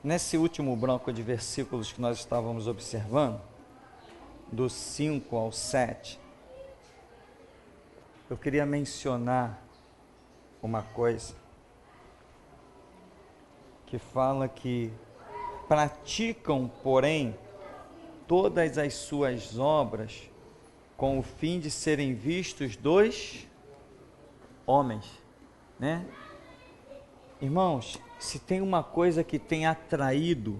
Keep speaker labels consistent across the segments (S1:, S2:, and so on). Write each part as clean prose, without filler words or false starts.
S1: Nesse último bloco de versículos que nós estávamos observando, do 5 ao 7, eu queria mencionar uma coisa que fala que praticam, porém, todas as suas obras com o fim de serem vistos dos homens, né? Irmãos, se tem uma coisa que tem atraído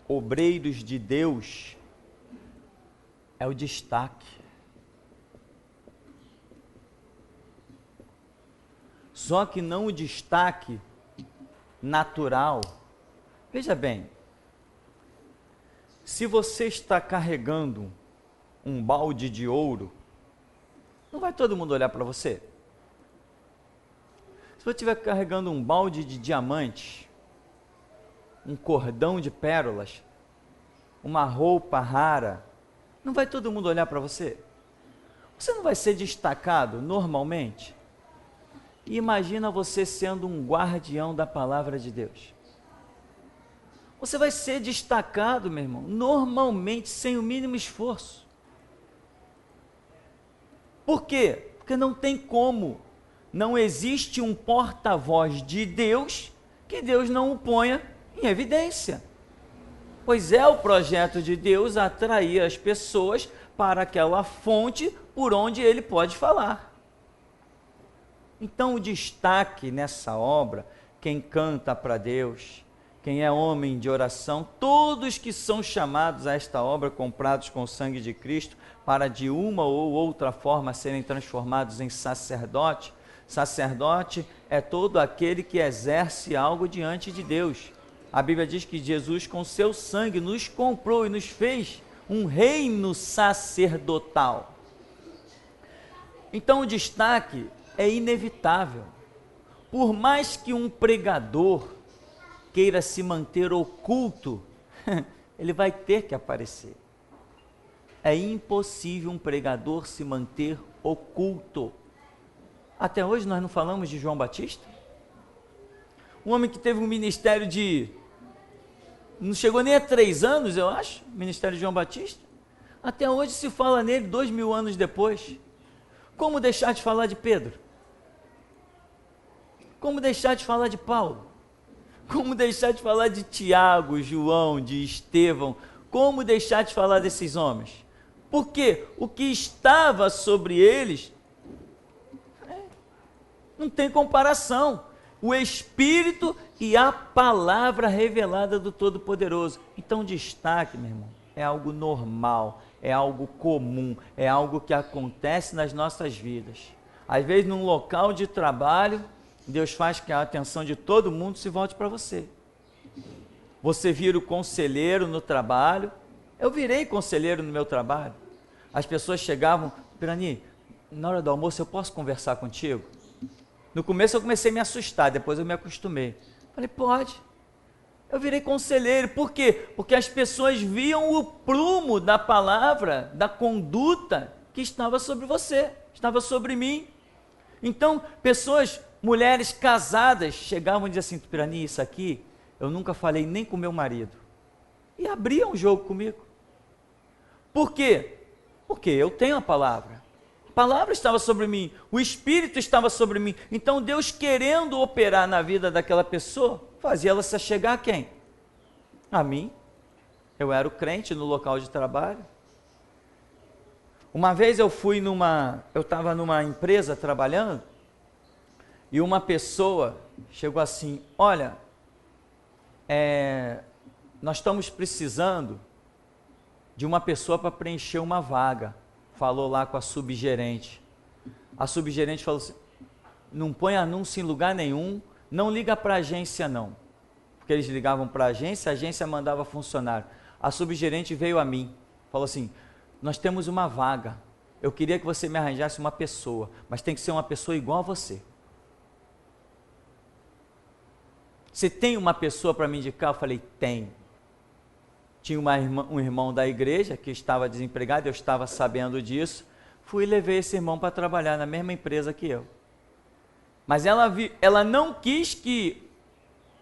S1: obreiros de Deus, é o destaque. Só que não o destaque natural. Veja bem, se você está carregando um balde de ouro, não vai todo mundo olhar para você? Se você estiver carregando um balde de diamantes, um cordão de pérolas, uma roupa rara, não vai todo mundo olhar para você? Você não vai ser destacado normalmente? E imagina você sendo um guardião da palavra de Deus. Você vai ser destacado, meu irmão, normalmente, sem o mínimo esforço. Por quê? Porque não tem como. Não existe um porta-voz de Deus que Deus não o ponha em evidência. Pois é o projeto de Deus atrair as pessoas para aquela fonte por onde ele pode falar. Então o destaque nessa obra, quem canta para Deus, quem é homem de oração, todos que são chamados a esta obra, comprados com o sangue de Cristo, para de uma ou outra forma serem transformados em sacerdote. Sacerdote é todo aquele que exerce algo diante de Deus. A Bíblia diz que Jesus com seu sangue nos comprou e nos fez um reino sacerdotal. Então o destaque é inevitável. Por mais que um pregador queira se manter oculto, ele vai ter que aparecer. É impossível um pregador se manter oculto. Até hoje nós não falamos de João Batista? Um homem que teve um ministério não chegou nem a 3 anos, eu acho, o ministério de João Batista. Até hoje se fala nele 2000 anos depois. Como deixar de falar de Pedro? Como deixar de falar de Paulo? Como deixar de falar de Tiago, João, de Estevão? Como deixar de falar desses homens? Porque o que estava sobre eles não tem comparação. O Espírito e a palavra revelada do Todo-Poderoso. Então, destaque, meu irmão, é algo normal, é algo comum, é algo que acontece nas nossas vidas. Às vezes, num local de trabalho, Deus faz que a atenção de todo mundo se volte para você. Você vira o conselheiro no trabalho. Eu virei conselheiro no meu trabalho. As pessoas chegavam, Pirani, na hora do almoço eu posso conversar contigo? No começo eu comecei a me assustar, depois eu me acostumei. Falei, pode. Eu virei conselheiro, por quê? Porque as pessoas viam o prumo da palavra, da conduta que estava sobre você, estava sobre mim. Então, pessoas, mulheres casadas, chegavam e diziam assim, Pirani, isso aqui, eu nunca falei nem com meu marido. E abriam o jogo comigo. Por quê? Porque eu tenho a palavra. A palavra estava sobre mim, o Espírito estava sobre mim. Então Deus, querendo operar na vida daquela pessoa, fazia ela se achegar a quem? A mim. Eu era o crente no local de trabalho. Uma vez eu estava numa empresa trabalhando, e uma pessoa chegou assim, olha, nós estamos precisando de uma pessoa para preencher uma vaga. Falou lá com a subgerente. A subgerente falou assim, não põe anúncio em lugar nenhum, não liga para a agência não. Porque eles ligavam para a agência mandava funcionário. A subgerente veio a mim, falou assim, nós temos uma vaga, eu queria que você me arranjasse uma pessoa, mas tem que ser uma pessoa igual a você. Você tem uma pessoa para me indicar? Eu falei, tenho. Tinha um irmão da igreja que estava desempregado, eu estava sabendo disso, fui e levei esse irmão para trabalhar na mesma empresa que eu. Mas ela não quis que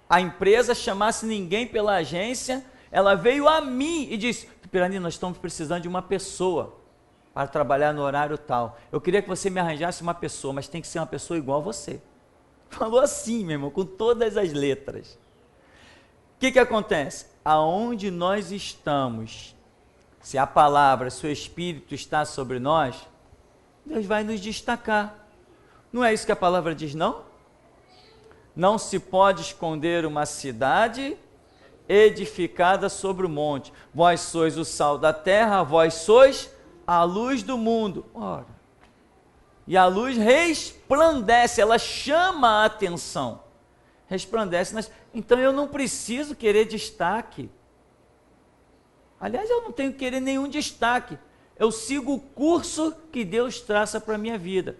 S1: a empresa chamasse ninguém pela agência, ela veio a mim e disse: Pirani, nós estamos precisando de uma pessoa para trabalhar no horário tal. Eu queria que você me arranjasse uma pessoa, mas tem que ser uma pessoa igual a você. Falou assim, meu irmão, com todas as letras. O que acontece? Aonde nós estamos, se a palavra, se o Espírito está sobre nós, Deus vai nos destacar. Não é isso que a palavra diz, não? Não se pode esconder uma cidade edificada sobre o monte. Vós sois o sal da terra, vós sois a luz do mundo. Ora, e a luz resplandece, ela chama a atenção. Resplandece. Então eu não preciso querer destaque. Aliás, eu não tenho que querer nenhum destaque. Eu sigo o curso que Deus traça para a minha vida.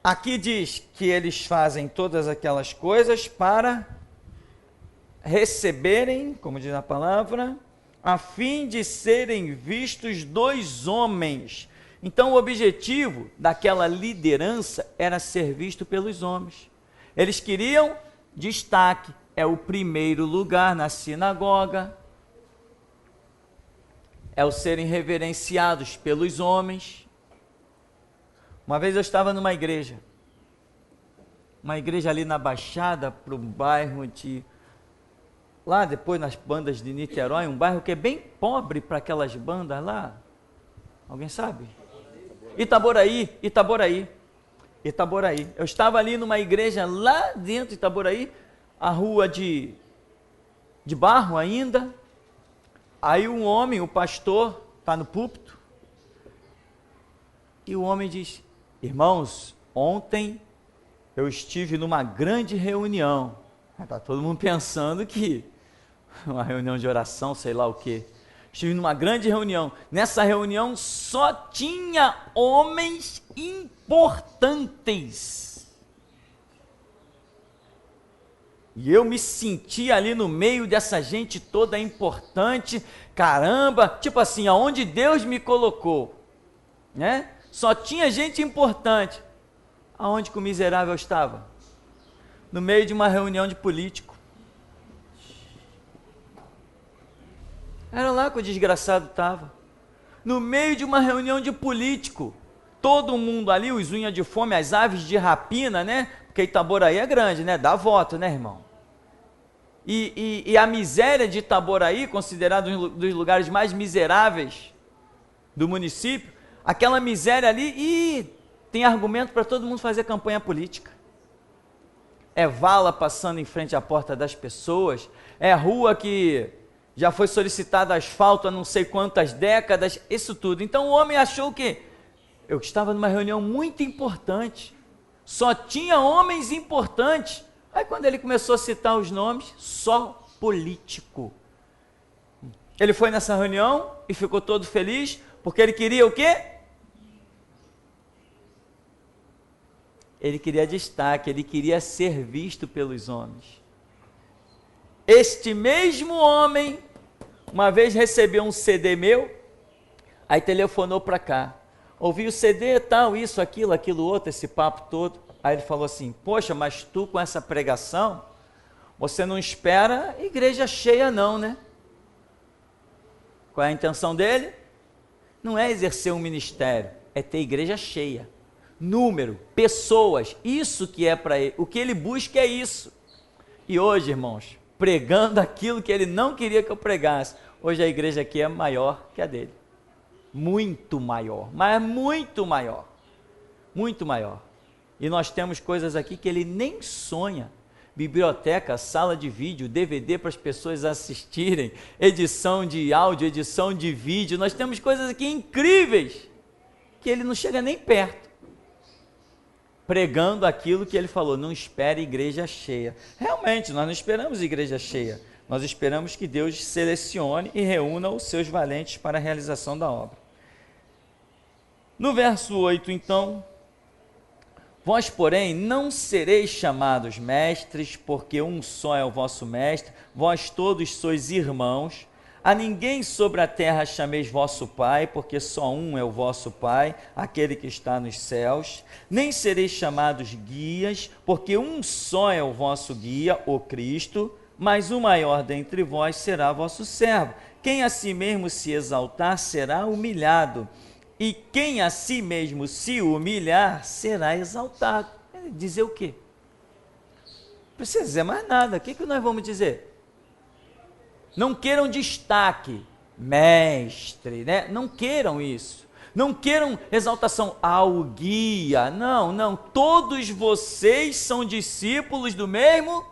S1: Aqui diz que eles fazem todas aquelas coisas para receberem, como diz a palavra, a fim de serem vistos dos homens. Então o objetivo daquela liderança era ser visto pelos homens. Eles queriam destaque, é o primeiro lugar na sinagoga, é o serem reverenciados pelos homens. Uma vez eu estava numa igreja ali na Baixada, para o bairro de, lá depois nas bandas de Niterói, um bairro que é bem pobre para aquelas bandas lá, alguém sabe? Itaboraí. Eu estava ali numa igreja lá dentro de Itaboraí, a rua de barro ainda. Aí um homem, o pastor, está no púlpito, e o homem diz: irmãos, ontem eu estive numa grande reunião. Está todo mundo pensando que uma reunião de oração, sei lá o quê. Estive numa grande reunião. Nessa reunião só tinha homens importantes. E eu me senti ali no meio dessa gente toda importante. Caramba, tipo assim, aonde Deus me colocou, né? Só tinha gente importante. Aonde que o miserável estava? No meio de uma reunião de político. Era lá que o desgraçado estava. No meio de uma reunião de político. Todo mundo ali, os unhas de fome, as aves de rapina, né? Porque Itaboraí é grande, né? Dá voto, né, irmão? E a miséria de Itaboraí, considerado um dos lugares mais miseráveis do município, aquela miséria ali, tem argumento para todo mundo fazer campanha política. É vala passando em frente à porta das pessoas, é rua que já foi solicitado asfalto há não sei quantas décadas, isso tudo. Então o homem achou que eu estava numa reunião muito importante, só tinha homens importantes. Aí quando ele começou a citar os nomes, só político. Ele foi nessa reunião e ficou todo feliz, porque ele queria o quê? Ele queria destaque, ele queria ser visto pelos homens. Este mesmo homem, uma vez recebeu um CD meu, aí telefonou para cá. Ouvi o CD, tal, isso, aquilo outro, esse papo todo. Aí ele falou assim: poxa, mas tu com essa pregação, você não espera igreja cheia não, né? Qual é a intenção dele? Não é exercer um ministério, é ter igreja cheia. Número, pessoas, isso que é para ele. O que ele busca é isso. E hoje, irmãos, pregando aquilo que ele não queria que eu pregasse, hoje a igreja aqui é maior que a dele. Muito maior, mas muito maior. Muito maior. E nós temos coisas aqui que ele nem sonha. Biblioteca, sala de vídeo, DVD para as pessoas assistirem, edição de áudio, edição de vídeo. Nós temos coisas aqui incríveis que ele não chega nem perto. Pregando aquilo que ele falou: não espere igreja cheia. Realmente, nós não esperamos igreja cheia. Nós esperamos que Deus selecione e reúna os seus valentes para a realização da obra. No verso 8, então: vós, porém, não sereis chamados mestres, porque um só é o vosso mestre, vós todos sois irmãos, A ninguém sobre a terra chameis vosso Pai, porque só um é o vosso Pai, aquele que está nos céus. Nem sereis chamados guias, porque um só é o vosso guia, o Cristo, mas o maior dentre vós será vosso servo. Quem a si mesmo se exaltar será humilhado, e quem a si mesmo se humilhar será exaltado. Dizer o quê? Não precisa dizer mais nada. O que nós vamos dizer? Não queiram destaque, mestre, né? Não queiram isso. Não queiram exaltação ao guia. Não, não. Todos vocês são discípulos do mesmo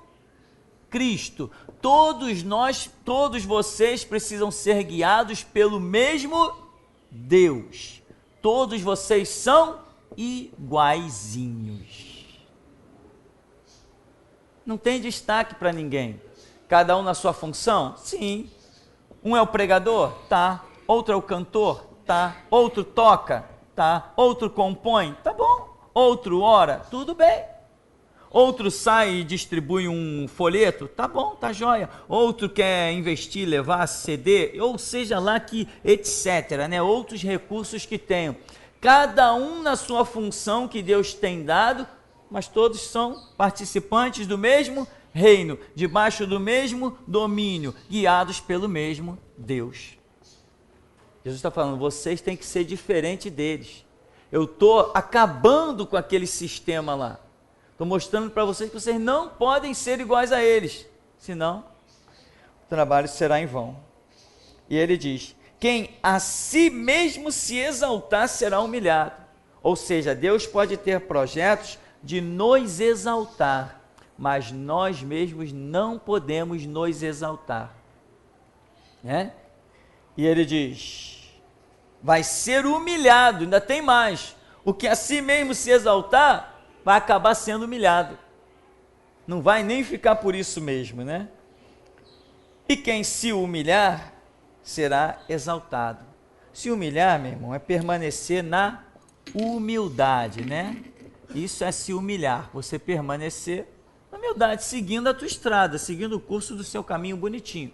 S1: Cristo. Todos nós, todos vocês precisam ser guiados pelo mesmo Deus. Todos vocês são iguaizinhos. Não tem destaque para ninguém. Cada um na sua função? Sim. Um é o pregador? Tá. Outro é o cantor? Tá. Outro toca? Tá. Outro compõe? Tá bom. Outro ora? Tudo bem. Outro sai e distribui um folheto? Tá bom, tá jóia. Outro quer investir, levar, ceder, ou seja lá que, etc, né? Outros recursos que tenham. Cada um na sua função que Deus tem dado, mas todos são participantes do mesmo reino, debaixo do mesmo domínio, guiados pelo mesmo Deus. Jesus está falando, vocês têm que ser diferente deles. Eu estou acabando com aquele sistema lá. Estou mostrando para vocês que vocês não podem ser iguais a eles, senão o trabalho será em vão. E ele diz, quem a si mesmo se exaltar será humilhado. Ou seja, Deus pode ter projetos de nos exaltar, mas nós mesmos não podemos nos exaltar, né? E ele diz, vai ser humilhado, ainda tem mais, o que a si mesmo se exaltar, vai acabar sendo humilhado, não vai nem ficar por isso mesmo, né? E quem se humilhar, será exaltado. Se humilhar, meu irmão, é permanecer na humildade, né? Isso é se humilhar, você permanecer na humildade, seguindo a tua estrada, seguindo o curso do seu caminho bonitinho.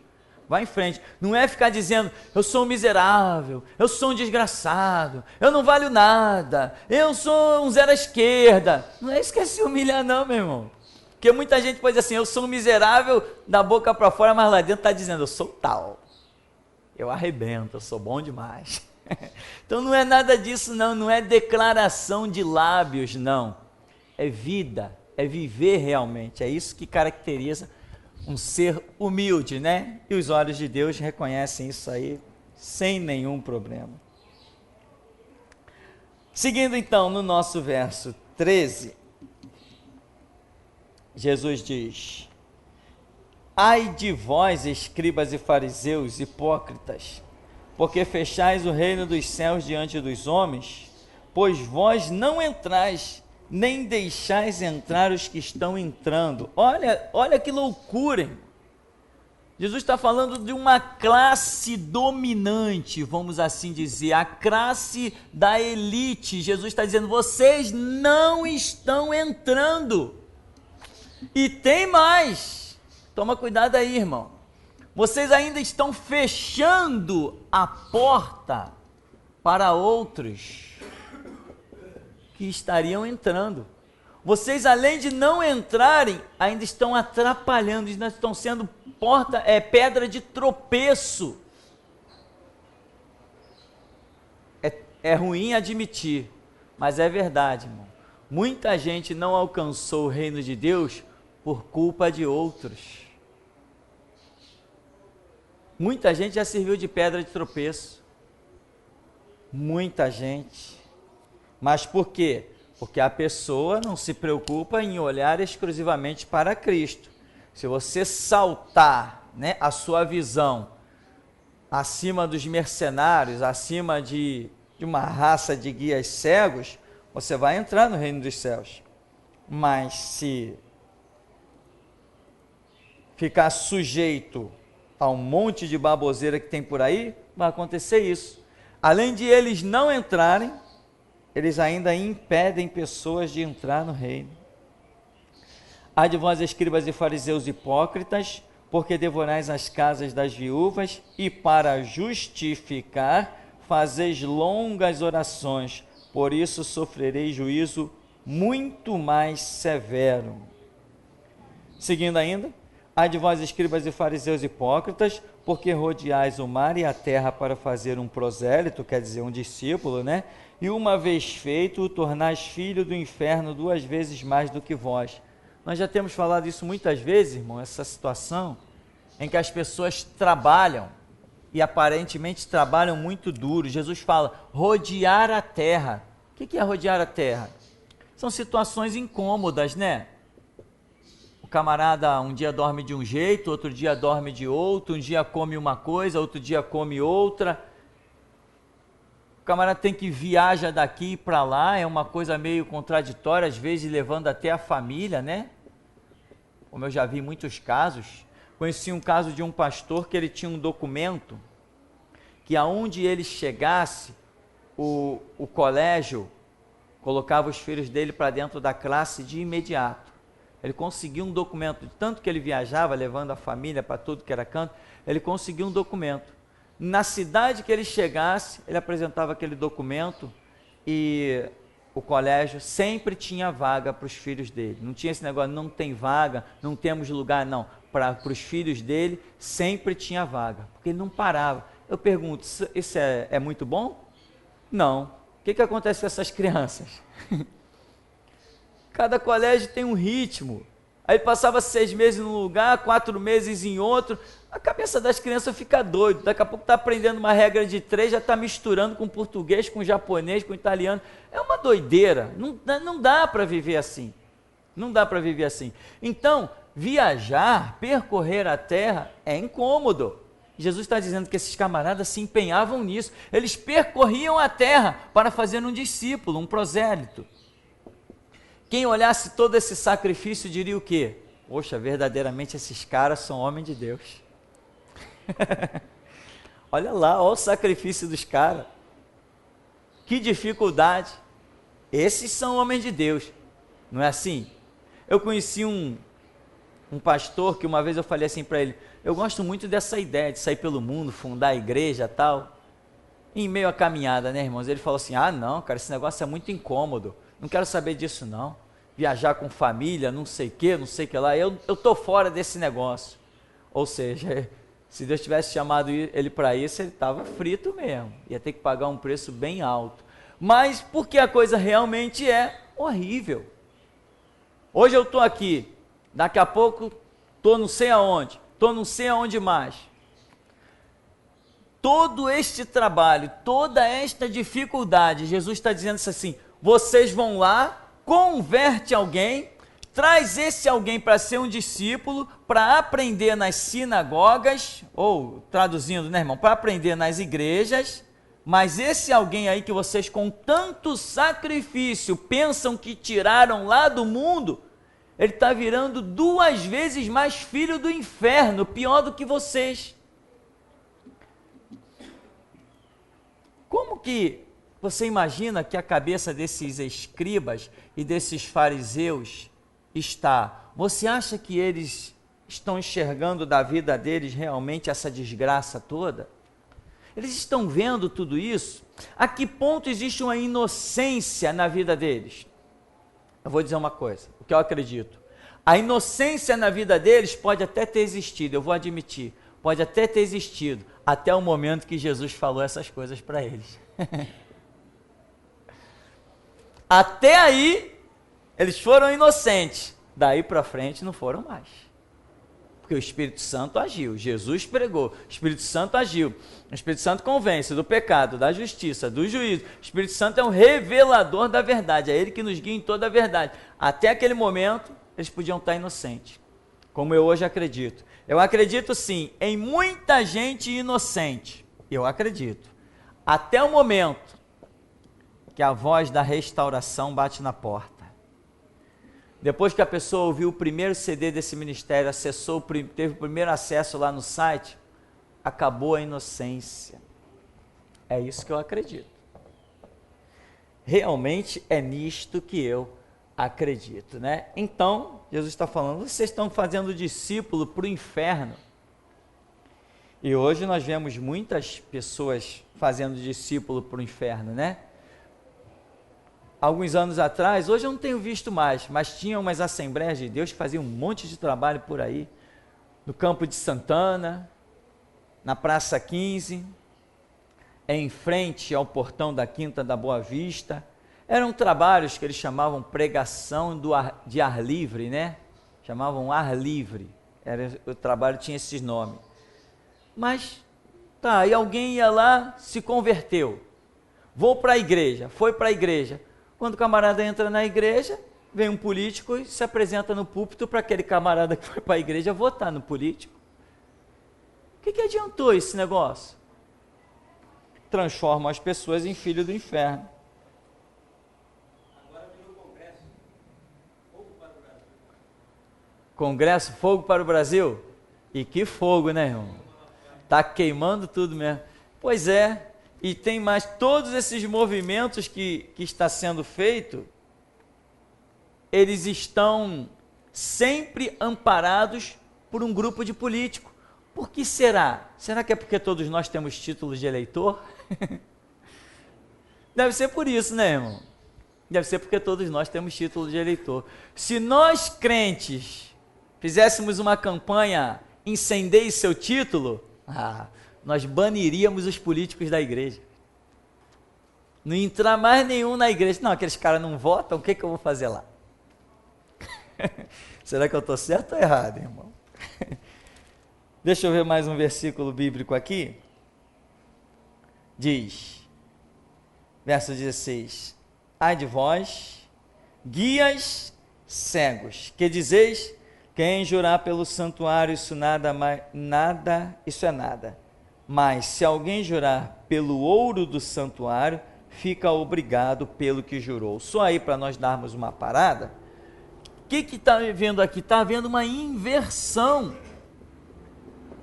S1: Vai em frente. Não é ficar dizendo, eu sou um miserável, eu sou um desgraçado, eu não valho nada, eu sou um zero à esquerda. Não é isso que é se humilhar não, meu irmão. Porque muita gente pode dizer assim, eu sou um miserável da boca para fora, mas lá dentro está dizendo, eu sou tal. Eu arrebento, eu sou bom demais. Então não é nada disso não, não é declaração de lábios não. É vida. É viver realmente, é isso que caracteriza um ser humilde, né? E os olhos de Deus reconhecem isso aí sem nenhum problema. Seguindo então no nosso verso 13, Jesus diz, ai de vós, escribas e fariseus, hipócritas, porque fechais o reino dos céus diante dos homens, pois vós não entrais, nem deixais entrar os que estão entrando. Olha que loucura, irmão. Jesus está falando de uma classe dominante, vamos assim dizer, a classe da elite. Jesus está dizendo, vocês não estão entrando. E tem mais, toma cuidado aí, irmão. Vocês ainda estão fechando a porta para outros que estariam entrando. Vocês, além de não entrarem, ainda estão atrapalhando, ainda estão sendo pedra de tropeço. É ruim admitir, mas é verdade, irmão. Muita gente não alcançou o reino de Deus por culpa de outros. Muita gente já serviu de pedra de tropeço. Muita gente. Mas por quê? Porque a pessoa não se preocupa em olhar exclusivamente para Cristo. Se você saltar, né, a sua visão acima dos mercenários, acima de uma raça de guias cegos, você vai entrar no reino dos céus. Mas se ficar sujeito a um monte de baboseira que tem por aí, vai acontecer isso. Além de eles não entrarem, eles ainda impedem pessoas de entrar no reino. Ai de vós, escribas e fariseus hipócritas, porque devorais as casas das viúvas, e para justificar fazeis longas orações, por isso sofrereis juízo muito mais severo. Seguindo ainda, ai de vós, escribas e fariseus hipócritas, porque rodeais o mar e a terra para fazer um prosélito, quer dizer, um discípulo, né? E uma vez feito, o tornais filho do inferno 2 vezes mais do que vós. Nós já temos falado isso muitas vezes, irmão, essa situação em que as pessoas trabalham e aparentemente trabalham muito duro. Jesus fala, rodear a terra. O que é rodear a terra? São situações incômodas, né? O camarada um dia dorme de um jeito, outro dia dorme de outro, um dia come uma coisa, outro dia come outra. O camarada tem que viajar daqui para lá, é uma coisa meio contraditória, às vezes levando até a família, né? Como eu já vi muitos casos. Conheci um caso de um pastor que ele tinha um documento que aonde ele chegasse, o colégio colocava os filhos dele para dentro da classe de imediato. Ele conseguiu um documento, de tanto que ele viajava, levando a família para tudo que era canto, ele conseguiu um documento. Na cidade que ele chegasse, ele apresentava aquele documento e o colégio sempre tinha vaga para os filhos dele. Não tinha esse negócio, não tem vaga, não temos lugar, não. Para os filhos dele, sempre tinha vaga, porque ele não parava. Eu pergunto, isso é muito bom? Não. O que acontece com essas crianças? Cada colégio tem um ritmo. Aí passava 6 meses num lugar, 4 meses em outro. A cabeça das crianças fica doida. Daqui a pouco está aprendendo uma regra de 3, já está misturando com português, com japonês, com italiano. É uma doideira. Não dá para viver assim. Não dá para viver assim. Então, viajar, percorrer a terra é incômodo. Jesus está dizendo que esses camaradas se empenhavam nisso. Eles percorriam a terra para fazer um discípulo, um prosélito. Quem olhasse todo esse sacrifício diria o quê? Poxa, verdadeiramente esses caras são homens de Deus. Olha lá, olha o sacrifício dos caras. Que dificuldade. Esses são homens de Deus. Não é assim? Eu conheci um pastor que uma vez eu falei assim para ele, eu gosto muito dessa ideia de sair pelo mundo, fundar a igreja e tal. Em meio à caminhada, né, irmãos? Ele falou assim, não, cara, esse negócio é muito incômodo. Não quero saber disso, não. Viajar com família, não sei o que lá. Eu tô fora desse negócio. Ou seja, se Deus tivesse chamado ele para isso, ele estava frito mesmo. Ia ter que pagar um preço bem alto. Mas porque a coisa realmente é horrível. Hoje eu estou aqui, daqui a pouco estou não sei aonde mais. Todo este trabalho, toda esta dificuldade, Jesus está dizendo assim, vocês vão lá, converte alguém, traz esse alguém para ser um discípulo, para aprender nas sinagogas, ou traduzindo, né, irmão, para aprender nas igrejas, mas esse alguém aí que vocês com tanto sacrifício pensam que tiraram lá do mundo, ele está virando 2 vezes mais filho do inferno, pior do que vocês. Como que você imagina que a cabeça desses escribas e desses fariseus está? Você acha que eles estão enxergando da vida deles realmente essa desgraça toda? Eles estão vendo tudo isso? A que ponto existe uma inocência na vida deles? Eu vou dizer uma coisa, o que eu acredito. A inocência na vida deles pode até ter existido, eu vou admitir, pode até ter existido, até o momento que Jesus falou essas coisas para eles. Até aí, eles foram inocentes. Daí para frente não foram mais. Porque o Espírito Santo agiu, Jesus pregou, o Espírito Santo agiu. O Espírito Santo convence do pecado, da justiça, do juízo. O Espírito Santo é um revelador da verdade, é ele que nos guia em toda a verdade. Até aquele momento, eles podiam estar inocentes, como eu hoje acredito. Eu acredito sim, em muita gente inocente, eu acredito. Até o momento que a voz da restauração bate na porta. Depois que a pessoa ouviu o primeiro CD desse ministério, teve o primeiro acesso lá no site, acabou a inocência. É isso que eu acredito. Realmente é nisto que eu Acredito, né? Então, Jesus está falando, vocês estão fazendo discípulo para o inferno. E hoje nós vemos muitas pessoas fazendo discípulo para o inferno, né? Alguns anos atrás, hoje eu não tenho visto mais, mas tinha umas Assembleias de Deus que faziam um monte de trabalho por aí, no Campo de Santana, na Praça 15, em frente ao portão da Quinta da Boa Vista. Eram trabalhos que eles chamavam pregação de ar livre, né? Chamavam ar livre. O trabalho tinha esses nomes. Mas, tá, aí alguém ia lá, se converteu. Vou para a igreja, foi para a igreja. Quando o camarada entra na igreja, vem um político e se apresenta no púlpito para aquele camarada que foi para a igreja votar no político. O que adiantou esse negócio? Transforma as pessoas em filhos do inferno.
S2: Agora virou Congresso. Fogo para o Brasil.
S1: Congresso Fogo para o Brasil? E que fogo, né, irmão? Está queimando tudo mesmo. Pois é, e tem mais todos esses movimentos que está sendo feito, eles estão sempre amparados por um grupo de políticos. Por que será? Será que é porque todos nós temos títulos de eleitor? Deve ser por isso, né, irmão? Deve ser porque todos nós temos título de eleitor. Se nós, crentes, fizéssemos uma campanha incendeie seu título, nós baniríamos os políticos da igreja. Não entrar mais nenhum na igreja. Não, aqueles caras não votam, o que eu vou fazer lá? Será que eu estou certo ou errado, irmão? Deixa eu ver mais um versículo bíblico aqui. Diz, verso 16: ai de vós, guias cegos, que dizeis, quem jurar pelo santuário, isso isso é nada. Mas se alguém jurar pelo ouro do santuário, fica obrigado pelo que jurou. Só aí para nós darmos uma parada. O que está vendo aqui? Está havendo uma inversão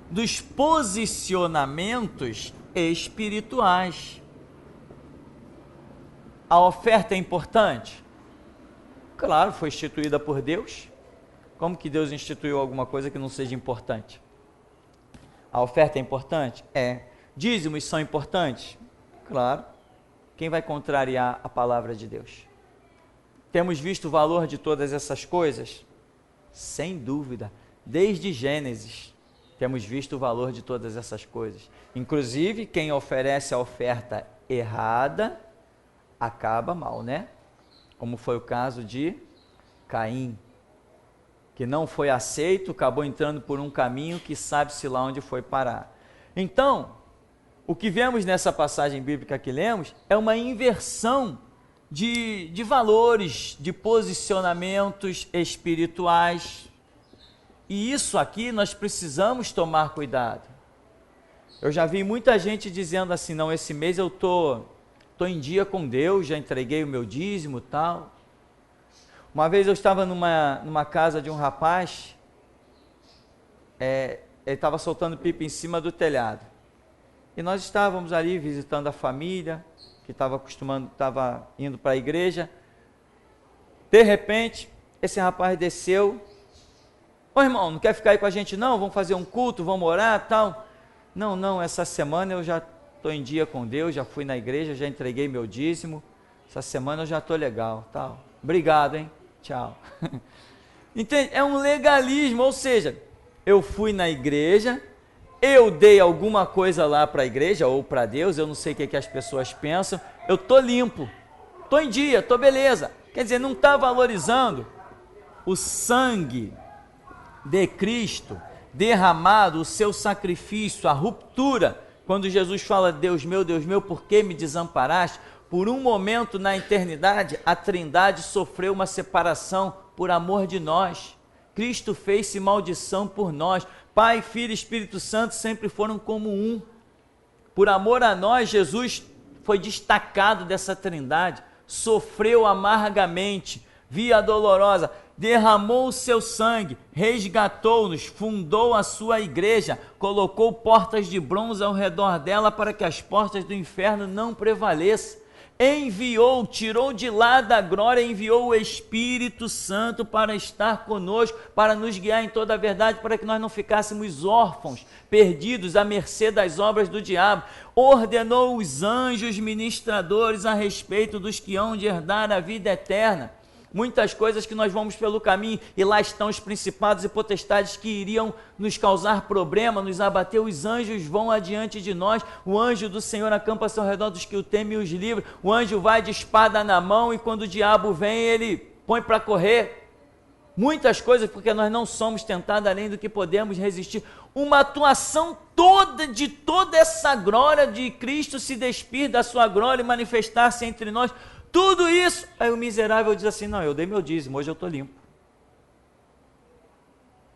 S1: dos posicionamentos espirituais. A oferta é importante? Claro, foi instituída por Deus. Como que Deus instituiu alguma coisa que não seja importante? A oferta é importante? É. Dízimos são importantes? Claro. Quem vai contrariar a palavra de Deus? Temos visto o valor de todas essas coisas? Sem dúvida. Desde Gênesis, temos visto o valor de todas essas coisas. Inclusive, quem oferece a oferta errada, acaba mal, né? Como foi o caso de Caim, que não foi aceito, acabou entrando por um caminho que sabe-se lá onde foi parar. Então, o que vemos nessa passagem bíblica que lemos é uma inversão de valores, de posicionamentos espirituais. E isso aqui nós precisamos tomar cuidado. Eu já vi muita gente dizendo assim, não, esse mês eu tô em dia com Deus, já entreguei o meu dízimo e tal. Uma vez eu estava numa casa de um rapaz, ele estava soltando pipa em cima do telhado. E nós estávamos ali visitando a família, que estava indo para a igreja. De repente, esse rapaz desceu. Ô irmão, não quer ficar aí com a gente não? Vamos fazer um culto, vamos orar, tal. Não, essa semana eu já estou em dia com Deus, já fui na igreja, já entreguei meu dízimo. Essa semana eu já estou legal, tal. Obrigado, hein? Tchau. Entende? É um legalismo, ou seja, eu fui na igreja, eu dei alguma coisa lá para a igreja ou para Deus, eu não sei o que as pessoas pensam, eu estou limpo, estou em dia, estou beleza. Quer dizer, não está valorizando o sangue de Cristo derramado, o seu sacrifício, a ruptura. Quando Jesus fala, Deus meu, por que me desamparaste? Por um momento na eternidade, a Trindade sofreu uma separação por amor de nós. Cristo fez-se maldição por nós. Pai, Filho e Espírito Santo sempre foram como um. Por amor a nós, Jesus foi destacado dessa Trindade, sofreu amargamente, via dolorosa, derramou o seu sangue, resgatou-nos, fundou a sua igreja, colocou portas de bronze ao redor dela para que as portas do inferno não prevaleçam. enviou, tirou de lá da glória, enviou o Espírito Santo para estar conosco, para nos guiar em toda a verdade, para que nós não ficássemos órfãos, perdidos à mercê das obras do diabo. Ordenou os anjos ministradores a respeito dos que hão de herdar a vida eterna. Muitas coisas que nós vamos pelo caminho, e lá estão os principados e potestades que iriam nos causar problema, nos abater. Os anjos vão adiante de nós, o anjo do Senhor acampa-se ao redor dos que o temem e os livra. O anjo vai de espada na mão, e quando o diabo vem, ele põe para correr. Muitas coisas, porque nós não somos tentados além do que podemos resistir. Uma atuação toda, de toda essa glória de Cristo se despir da sua glória e manifestar-se entre nós. Tudo isso, aí o miserável diz assim, não, eu dei meu dízimo, hoje eu estou limpo.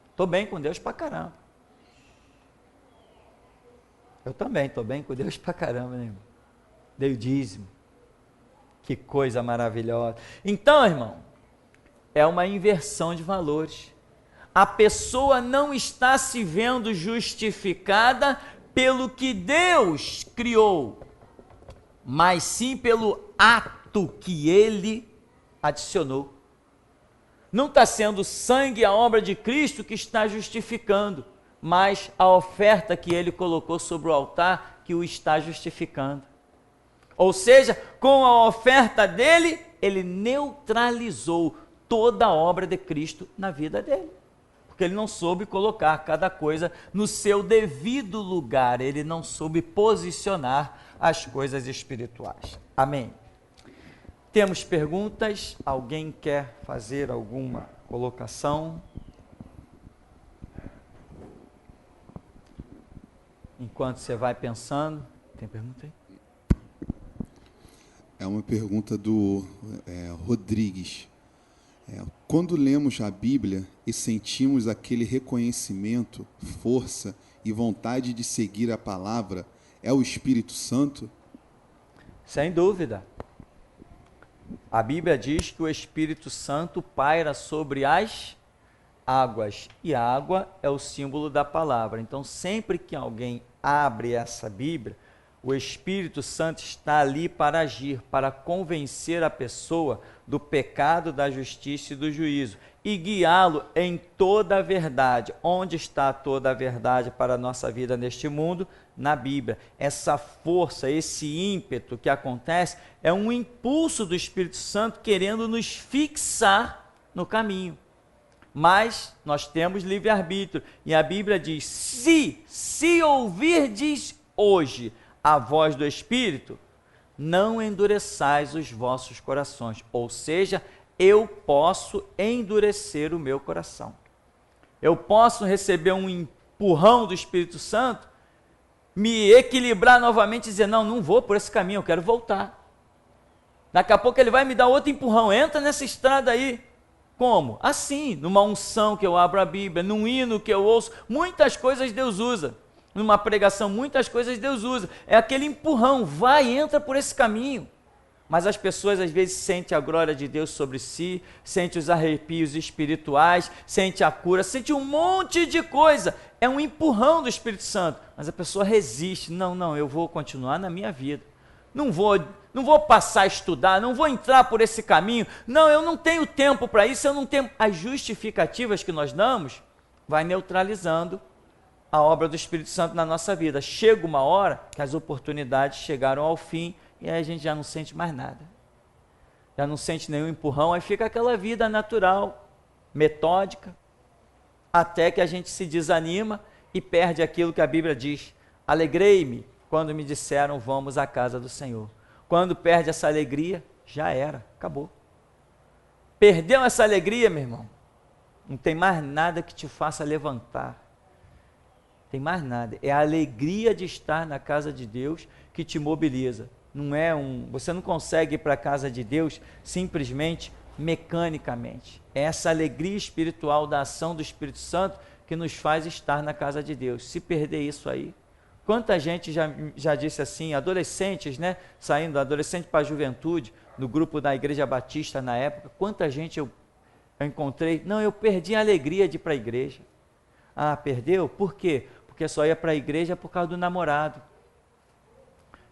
S1: Estou bem com Deus pra caramba. Eu também estou bem com Deus pra caramba, né, irmão? Dei o dízimo. Que coisa maravilhosa. Então, irmão, é uma inversão de valores. A pessoa não está se vendo justificada pelo que Deus criou, mas sim pelo ato que ele adicionou. Não está sendo o sangue e a obra de Cristo que está justificando, mas a oferta que ele colocou sobre o altar que o está justificando. Ou seja, com a oferta dele, ele neutralizou toda a obra de Cristo na vida dele. Porque ele não soube colocar cada coisa no seu devido lugar, ele não soube posicionar as coisas espirituais. Amém. Temos perguntas? Alguém quer fazer alguma colocação? Enquanto você vai pensando, tem pergunta aí?
S3: É uma pergunta do Rodrigues. Quando lemos a Bíblia e sentimos aquele reconhecimento, força e vontade de seguir a palavra, é o Espírito Santo?
S1: Sem dúvida. A Bíblia diz que o Espírito Santo paira sobre as águas, e a água é o símbolo da palavra. Então, sempre que alguém abre essa Bíblia, o Espírito Santo está ali para agir, para convencer a pessoa do pecado, da justiça e do juízo, e guiá-lo em toda a verdade. Onde está toda a verdade para a nossa vida neste mundo? Na Bíblia. Essa força, esse ímpeto que acontece, é um impulso do Espírito Santo querendo nos fixar no caminho. Mas nós temos livre-arbítrio, e a Bíblia diz, se ouvirdes hoje a voz do Espírito, não endureçais os vossos corações. Ou seja, eu posso endurecer o meu coração. Eu posso receber um empurrão do Espírito Santo, me equilibrar novamente e dizer, não vou por esse caminho, eu quero voltar. Daqui a pouco ele vai me dar outro empurrão, entra nessa estrada aí. Como? Assim, numa unção que eu abro a Bíblia, num hino que eu ouço, muitas coisas Deus usa. Numa pregação, muitas coisas Deus usa. É aquele empurrão, vai, entra por esse caminho. Mas as pessoas às vezes sentem a glória de Deus sobre si, sentem os arrepios espirituais, sentem a cura, sentem um monte de coisa. É um empurrão do Espírito Santo. Mas a pessoa resiste. Não, eu vou continuar na minha vida. Não vou passar a estudar, não vou entrar por esse caminho. Não, eu não tenho tempo para isso, eu não tenho. As justificativas que nós damos vai neutralizando a obra do Espírito Santo na nossa vida. Chega uma hora que as oportunidades chegaram ao fim e aí a gente já não sente mais nada. Já não sente nenhum empurrão, aí fica aquela vida natural, metódica, até que a gente se desanima e perde aquilo que a Bíblia diz. Alegrei-me quando me disseram, vamos à casa do Senhor. Quando perde essa alegria, já era, acabou. Perdeu essa alegria, meu irmão, não tem mais nada que te faça levantar. Tem mais nada. É a alegria de estar na casa de Deus que te mobiliza. Você não consegue ir para a casa de Deus simplesmente mecanicamente. É essa alegria espiritual da ação do Espírito Santo que nos faz estar na casa de Deus. Se perder isso aí, quanta gente já disse assim, adolescentes, né? Saindo adolescente para a juventude, no grupo da Igreja Batista na época, quanta gente eu encontrei, eu perdi a alegria de ir para a igreja. Ah, perdeu? Por quê? Porque só ia para a igreja por causa do namorado.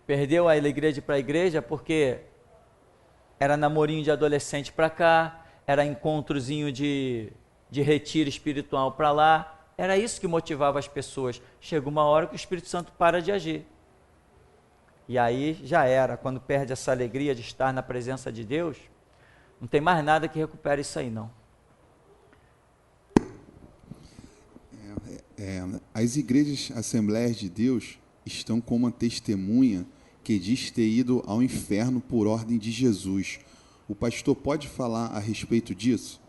S1: Perdeu a alegria de ir para a igreja porque era namorinho de adolescente para cá, era encontrozinho de retiro espiritual para lá. Era isso que motivava as pessoas. Chega uma hora que o Espírito Santo para de agir. E aí já era, quando perde essa alegria de estar na presença de Deus, não tem mais nada que recupere isso aí, não.
S3: As igrejas Assembleias de Deus estão como uma testemunha que diz ter ido ao inferno por ordem de Jesus. O pastor pode falar a respeito disso?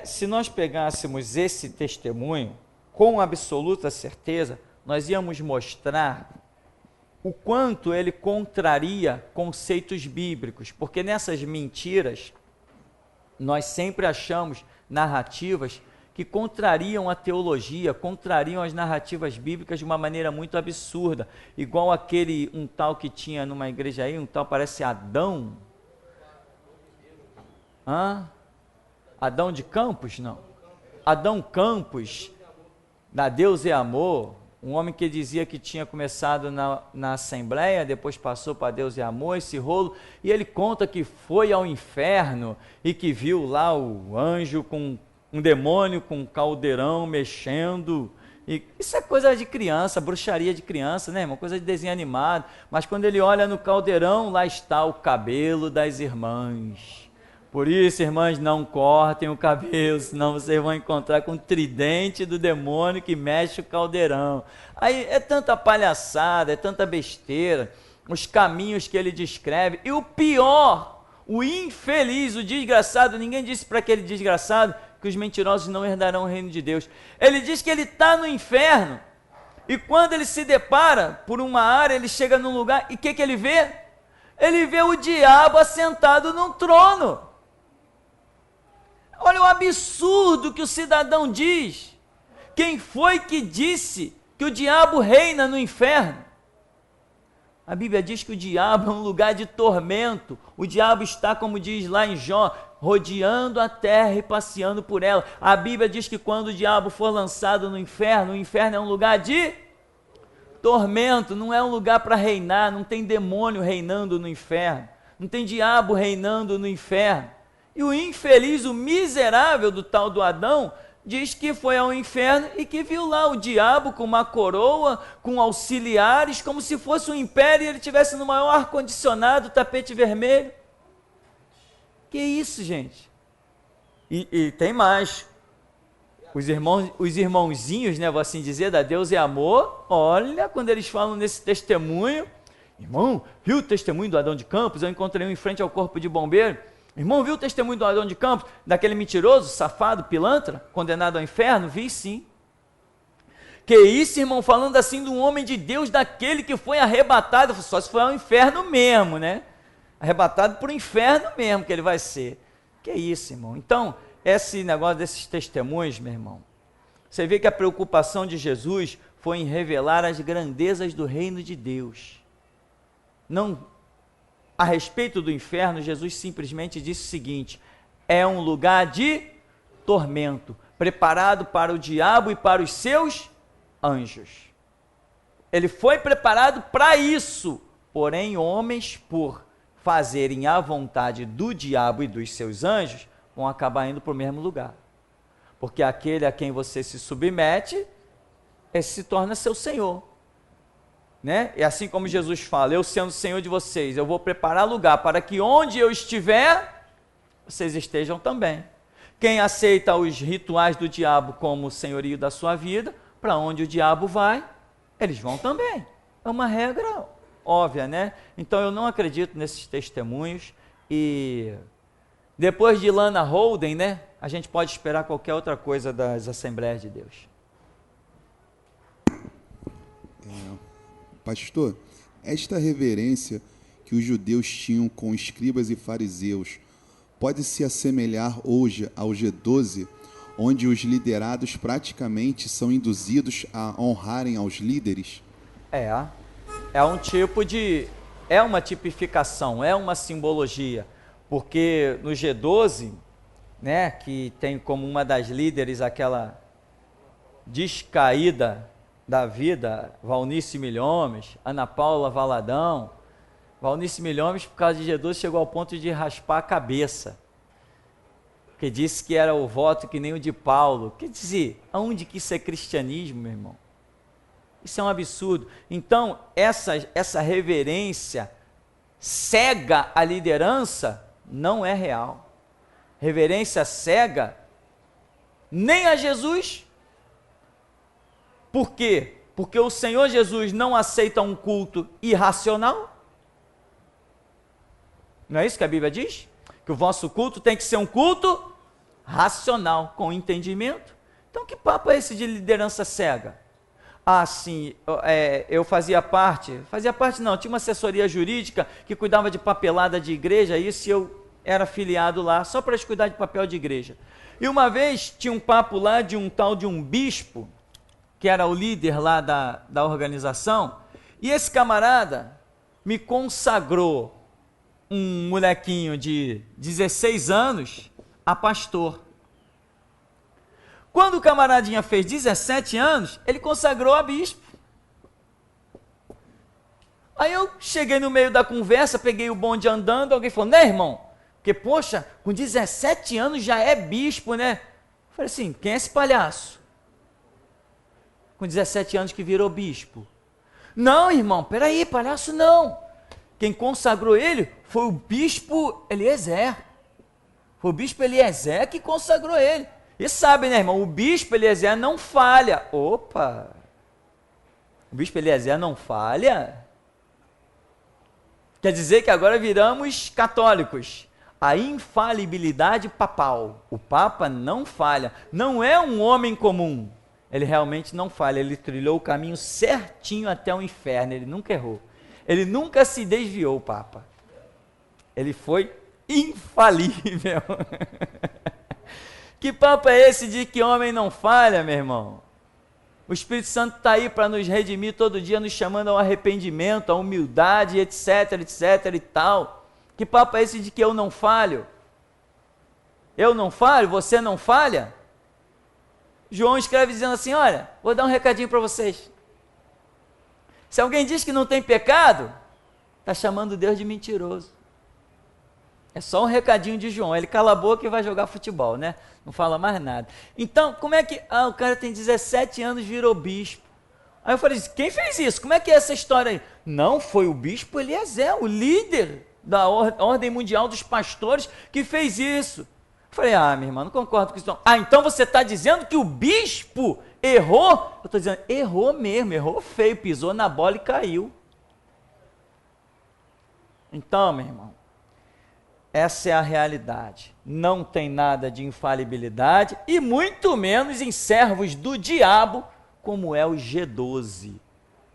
S1: Se nós pegássemos esse testemunho, com absoluta certeza, nós íamos mostrar o quanto ele contraria conceitos bíblicos, porque nessas mentiras, nós sempre achamos narrativas que contrariam a teologia, contrariam as narrativas bíblicas de uma maneira muito absurda, igual um tal que tinha numa igreja aí, um tal parece Adão. Adão de Campos? Não. Adão Campos, da Deus é Amor, um homem que dizia que tinha começado na Assembleia, depois passou para Deus é Amor, esse rolo, e ele conta que foi ao inferno e que viu lá o anjo com um demônio com um caldeirão mexendo. E isso é coisa de criança, bruxaria de criança, né, irmão? Coisa de desenho animado. Mas quando ele olha no caldeirão, lá está o cabelo das irmãs. Por isso, irmãs, não cortem o cabelo, senão vocês vão encontrar com o tridente do demônio que mexe o caldeirão. Aí é tanta palhaçada, é tanta besteira, os caminhos que ele descreve. E o pior, o infeliz, o desgraçado, ninguém disse para aquele desgraçado que os mentirosos não herdarão o reino de Deus. Ele diz que ele está no inferno, e quando ele se depara por uma área, ele chega num lugar, e o que ele vê? Ele vê o diabo assentado num trono. Olha o absurdo que o cidadão diz. Quem foi que disse que o diabo reina no inferno? A Bíblia diz que o diabo é um lugar de tormento. O diabo está, como diz lá em Jó, rodeando a terra e passeando por ela. A Bíblia diz que quando o diabo for lançado no inferno, o inferno é um lugar de tormento, não é um lugar para reinar, não tem demônio reinando no inferno, não tem diabo reinando no inferno. E o infeliz, o miserável do tal do Adão, diz que foi ao inferno e que viu lá o diabo com uma coroa, com auxiliares, como se fosse um império e ele estivesse no maior ar-condicionado, tapete vermelho. Que isso, gente? E tem mais. Os irmãozinhos, né, vou assim dizer, da Deus é Amor, olha, quando eles falam nesse testemunho, irmão, viu o testemunho do Adão de Campos? Eu encontrei um em frente ao corpo de bombeiro. Irmão, viu o testemunho do Adão de Campos, daquele mentiroso, safado, pilantra, condenado ao inferno? Vi sim. Que isso, irmão, falando assim de um homem de Deus, daquele que foi arrebatado, só se foi ao inferno mesmo, né? Arrebatado para o inferno mesmo que ele vai ser. Que isso, irmão. Então, esse negócio desses testemunhos, meu irmão, você vê que a preocupação de Jesus foi em revelar as grandezas do reino de Deus. Não a respeito do inferno, Jesus simplesmente disse o seguinte: é um lugar de tormento, preparado para o diabo e para os seus anjos. Ele foi preparado para isso, porém homens, por fazerem a vontade do diabo e dos seus anjos, vão acabar indo para o mesmo lugar. Porque aquele a quem você se submete, esse se torna seu senhor. Né? E assim como Jesus fala, eu sendo Senhor de vocês, eu vou preparar lugar para que onde eu estiver, vocês estejam também. Quem aceita os rituais do diabo como senhorio da sua vida, para onde o diabo vai, eles vão também. É uma regra óbvia, né? Então eu não acredito nesses testemunhos, e depois de Lana Holden, né, a gente pode esperar qualquer outra coisa das Assembleias de Deus.
S3: Pastor, esta reverência que os judeus tinham com escribas e fariseus pode se assemelhar hoje ao G12, onde os liderados praticamente são induzidos a honrarem aos líderes?
S1: É um tipo de... é uma tipificação, é uma simbologia, porque no G12, né, que tem como uma das líderes aquela descaída da vida, Valnice Milhomes, Ana Paula Valadão, Valnice Milhomes, por causa de G12, chegou ao ponto de raspar a cabeça. Porque disse que era o voto que nem o de Paulo. Quer dizer, aonde que isso é cristianismo, meu irmão? Isso é um absurdo. Então, essa reverência cega a liderança não é real. Reverência cega nem a Jesus. Por quê? Porque o Senhor Jesus não aceita um culto irracional. Não é isso que a Bíblia diz? Que o vosso culto tem que ser um culto racional, com entendimento. Então, que papo é esse de liderança cega? Ah, sim, eu fazia parte não, tinha uma assessoria jurídica que cuidava de papelada de igreja, isso, e eu era filiado lá, só para cuidar de papel de igreja. E uma vez tinha um papo lá de um tal de um bispo, que era o líder lá da organização, e esse camarada me consagrou um molequinho de 16 anos a pastor. Quando o camaradinha fez 17 anos, ele consagrou a bispo. Aí eu cheguei no meio da conversa, peguei o bonde andando, alguém falou, né, irmão? Porque, poxa, com 17 anos já é bispo, né? Eu falei assim, quem é esse palhaço? Com 17 anos que virou bispo. Não, irmão, peraí, palhaço não. Quem consagrou ele foi o bispo Eliezer. Foi o bispo Eliezer que consagrou ele. E sabe, né, irmão, o bispo Eliezer não falha. Opa! O bispo Eliezer não falha? Quer dizer que agora viramos católicos. A infalibilidade papal. O Papa não falha. Não é um homem comum. Ele realmente não falha. Ele trilhou o caminho certinho até o inferno. Ele nunca errou. Ele nunca se desviou, o Papa. Ele foi infalível. Que papo é esse de que homem não falha, meu irmão? O Espírito Santo está aí para nos redimir todo dia, nos chamando ao arrependimento, à humildade, etc, etc e tal. Que papo é esse de que eu não falho? Eu não falho? Você não falha? João escreve dizendo assim, olha, vou dar um recadinho para vocês. Se alguém diz que não tem pecado, está chamando Deus de mentiroso. É só um recadinho de João, ele cala a boca e vai jogar futebol, né? Não fala mais nada. Então, como é que... Ah, o cara tem 17 anos, virou bispo. Aí eu falei, quem fez isso? Como é que é essa história aí? Não, foi o bispo Eliezer, o líder da Ordem Mundial dos Pastores, que fez isso. Eu falei, meu irmão, não concordo com isso não. Então você está dizendo que o bispo errou? Eu estou dizendo, errou mesmo, errou feio, pisou na bola e caiu. Então, meu irmão, essa é a realidade. Não tem nada de infalibilidade e muito menos em servos do diabo, como é o G12.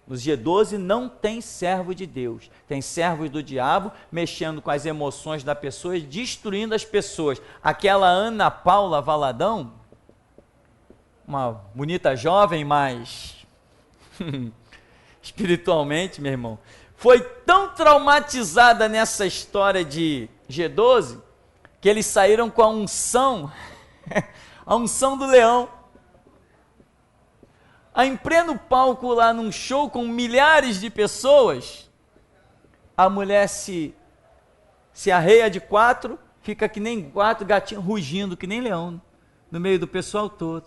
S1: Nos G12 não tem servo de Deus, tem servos do diabo mexendo com as emoções da pessoa e destruindo as pessoas. Aquela Ana Paula Valadão, uma bonita jovem, mas espiritualmente, meu irmão, foi tão traumatizada nessa história de G12, que eles saíram com a unção, a unção do leão. Aí, em pleno palco lá num show com milhares de pessoas, a mulher se arreia de quatro, fica que nem quatro gatinhos rugindo, que nem leão, no meio do pessoal todo.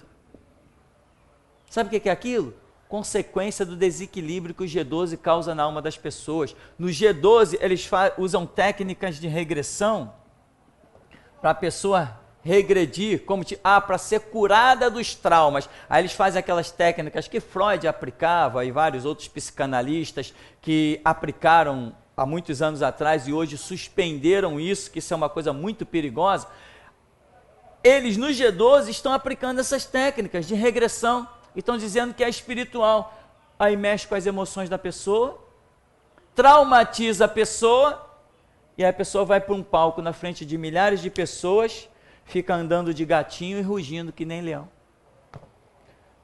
S1: Sabe o que é aquilo? Consequência do desequilíbrio que o G12 causa na alma das pessoas. No G12, eles usam técnicas de regressão para a pessoa regredir, como para ser curada dos traumas. Aí eles fazem aquelas técnicas que Freud aplicava e vários outros psicanalistas que aplicaram há muitos anos atrás e hoje suspenderam isso, que isso é uma coisa muito perigosa. Eles no G12 estão aplicando essas técnicas de regressão. E estão dizendo que é espiritual. Aí mexe com as emoções da pessoa, traumatiza a pessoa, e aí a pessoa vai para um palco na frente de milhares de pessoas, fica andando de gatinho e rugindo que nem leão.